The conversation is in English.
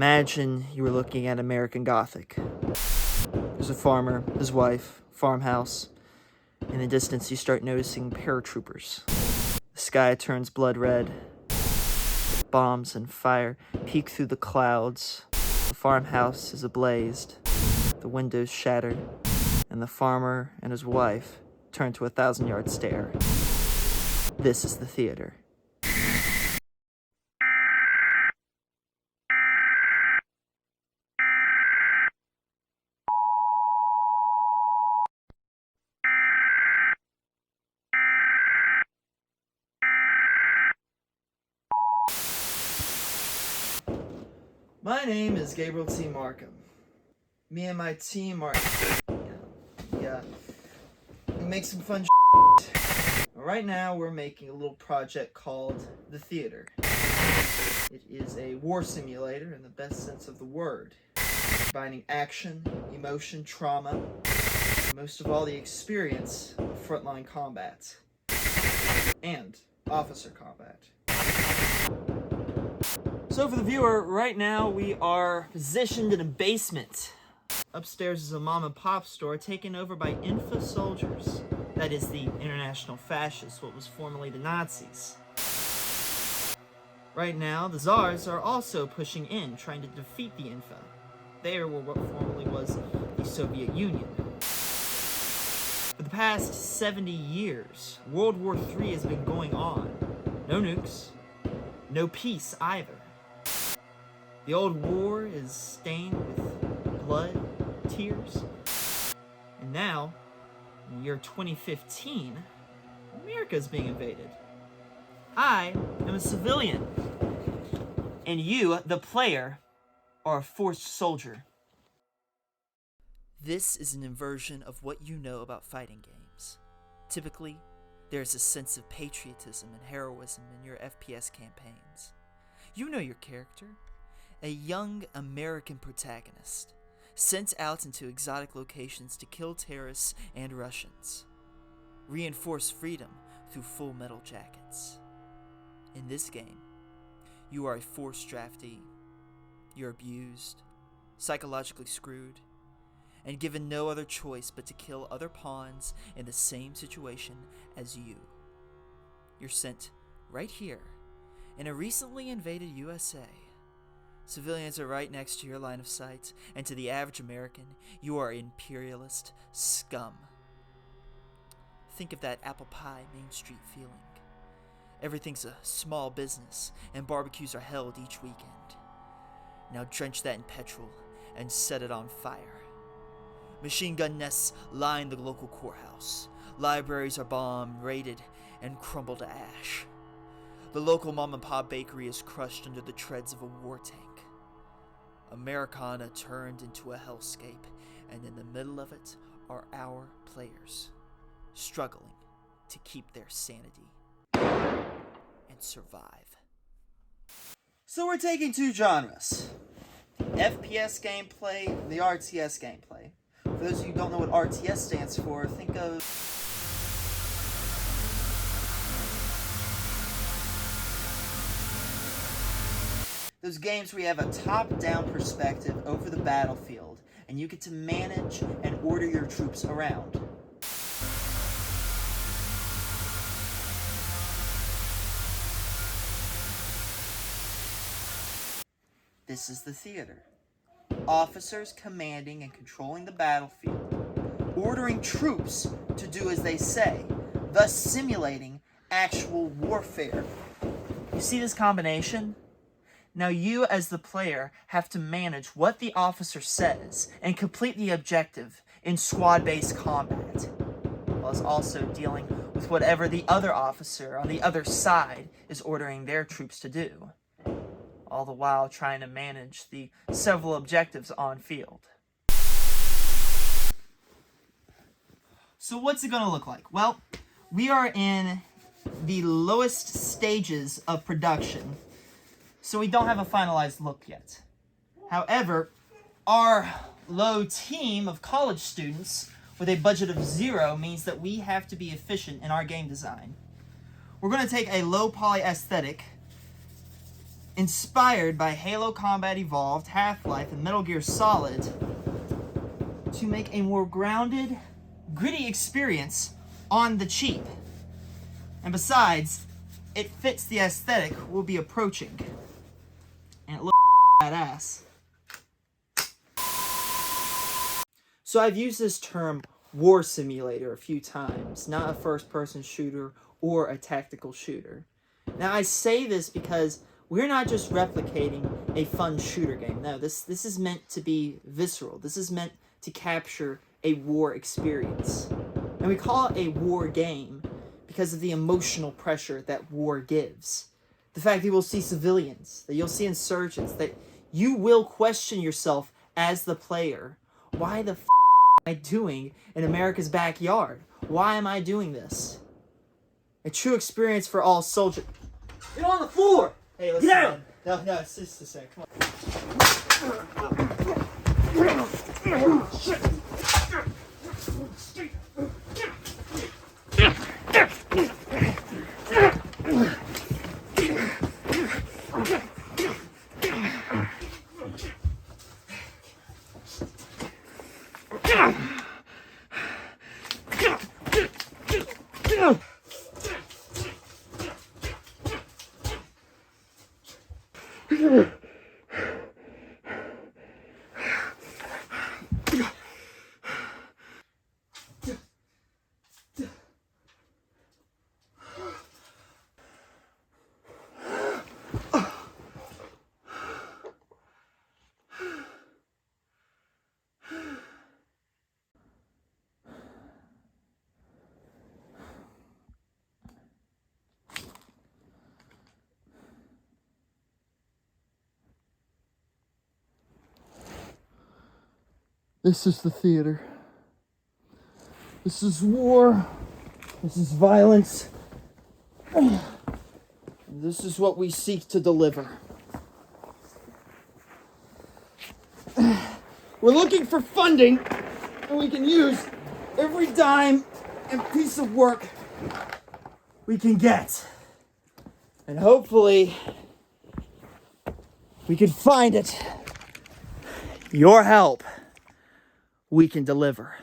Imagine you were looking at American Gothic. There's a farmer, his wife, farmhouse. In the distance, you start noticing paratroopers. The sky turns blood red. Bombs and fire peek through the clouds. The farmhouse is ablaze. The windows shatter. And the farmer and his wife turn to a 1,000-yard stare. This is the theater. My name is Gabriel T. Markham. Me and my team are... we make some fun Right now, we're making a little project called The Theater. It is a war simulator in the best sense of the word, combining action, emotion, trauma, and most of all, the experience of frontline combat and officer combat. So for the viewer, right now we are positioned in a basement. Upstairs is a mom and pop store taken over by info soldiers. That is the international fascists, what was formerly the Nazis. Right now, the Tsars are also pushing in, trying to defeat the info. They were what formerly was the Soviet Union. For the past 70 years, World War III has been going on. No nukes, no peace either. The old war is stained with blood, tears, and now, in the year 2015, America is being invaded. I am a civilian, and you, the player, are a forced soldier. This is an inversion of what you know about fighting games. Typically, there is a sense of patriotism and heroism in your FPS campaigns. You know your character, a young American protagonist, sent out into exotic locations to kill terrorists and Russians. Reinforce freedom through full metal jackets. In this game, you are a forced draftee. You're abused, psychologically screwed, and given no other choice but to kill other pawns in the same situation as you. You're sent right here in a recently invaded USA. Civilians are right next to your line of sight, and to the average American, you are imperialist scum. Think of that apple pie Main Street feeling. Everything's a small business, and barbecues are held each weekend. Now drench that in petrol and set it on fire. Machine gun nests line the local courthouse. Libraries are bombed, raided, and crumble to ash. The local mom-and-pop bakery is crushed under the treads of a war tank. Americana turned into a hellscape, and in the middle of it are our players, struggling to keep their sanity and survive. So we're taking two genres, FPS gameplay and the RTS gameplay. For those of you who don't know what RTS stands for, think of those games where you have a top-down perspective over the battlefield, and you get to manage and order your troops around. This is the theater. Officers commanding and controlling the battlefield, ordering troops to do as they say, thus simulating actual warfare. You see this combination? Now you, as the player, have to manage what the officer says and complete the objective in squad-based combat, while also dealing with whatever the other officer on the other side is ordering their troops to do, all the while trying to manage the several objectives on field. So what's it going to look like? Well, we are in the lowest stages of production, so we don't have a finalized look yet. However, our low team of college students with a budget of 0 means that we have to be efficient in our game design. We're going to take a low poly aesthetic inspired by Halo Combat Evolved, Half-Life, and Metal Gear Solid to make a more grounded, gritty experience on the cheap. And besides, it fits the aesthetic we'll be approaching. And it looks badass. So I've used this term war simulator a few times, not a first-person shooter or a tactical shooter. Now I say this because we're not just replicating a fun shooter game. No, this is meant to be visceral. This is meant to capture a war experience. And we call it a war game because of the emotional pressure that war gives. The fact that you will see civilians, that you'll see insurgents, that you will question yourself as the player. Why the f*** am I doing in America's backyard? Why am I doing this? A true experience for all soldiers. Get on the floor! Hey, let's get out! No, it's just a sec. Come on. Shit! This is the theater. This is war. This is violence. This is what we seek to deliver. We're looking for funding, and we can use every dime and piece of work we can get. And hopefully, we can find it. Your help, we can deliver.